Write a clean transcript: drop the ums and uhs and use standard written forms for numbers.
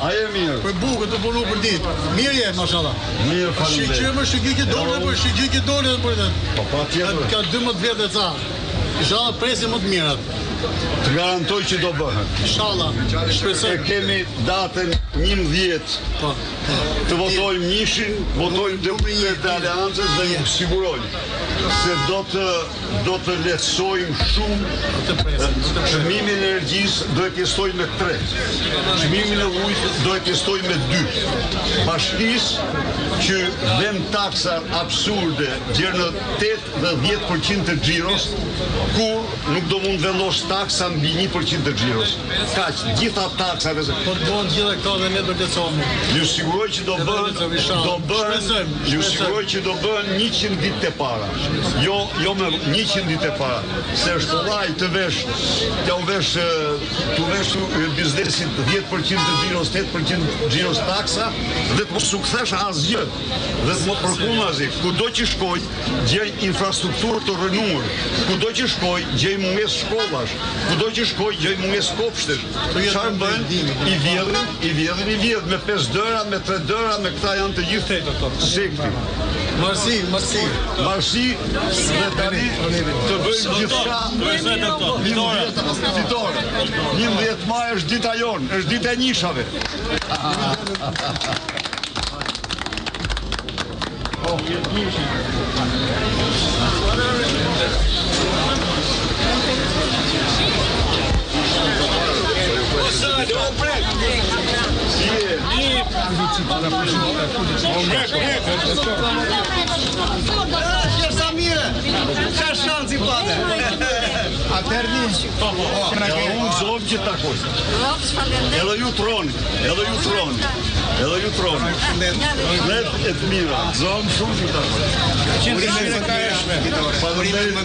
Aje mirë. Për bukë të punu për ditë. Mirë je, mashallah. Mirë, faleminderit. Shqyqyre më shqyqyke dole, për shqyqyke dole për të. Pa tjetër. Ka 12 vjetë e ca. Inshallah presim më të mirat. Të garantoj që do bëhet. Inshallah. E kemi datën 11. Të votojmë njëshin, votojmë deputetët e Aleancës dhe ju sigurojmë se do të lehtësojmë shumë çmimin e energjisë, do e pjestojmë me 3. Çmimin e ujit do e pjestojmë me 2. Bashkisë që vend taksa absurde gjerë në 8 dhe 10% të xhiros, kur nuk do mund vendos taksa mbi 1% të xhiros. Kaq, gjitha taksat Po të bëhen gjitha këto dhe ne do të lehtësohemi. ju siguroj që do bëhen 100 ditë e para. Jo me 100 ditë e para. Se është kollaj të vesh biznesit 10% të xhiros, 8% xhiros taksa dhe të mos u kthesh asgjë. Dhe të mos përkun asgjë. Kudo që shkoj, gjej infrastrukturë të rënuar. Kudo që shkoj, gjej mungesë shkollash. Kudo që shkoj, gjej mungesë kopshtesh. Çfarë bën? I vjedhin me 5 dëra, me 3 dëra, me këta janë të gjithë sekti. Marsi. Dhe tani të bëjmë gjithçka. Fitore. 11 maj është dita jonë, është dita e nishave. Qa shansi pate? Unë zonë që takoj. Edhe ju troni. Let e të mira. Zonë shumë që takoj. Faleminderit.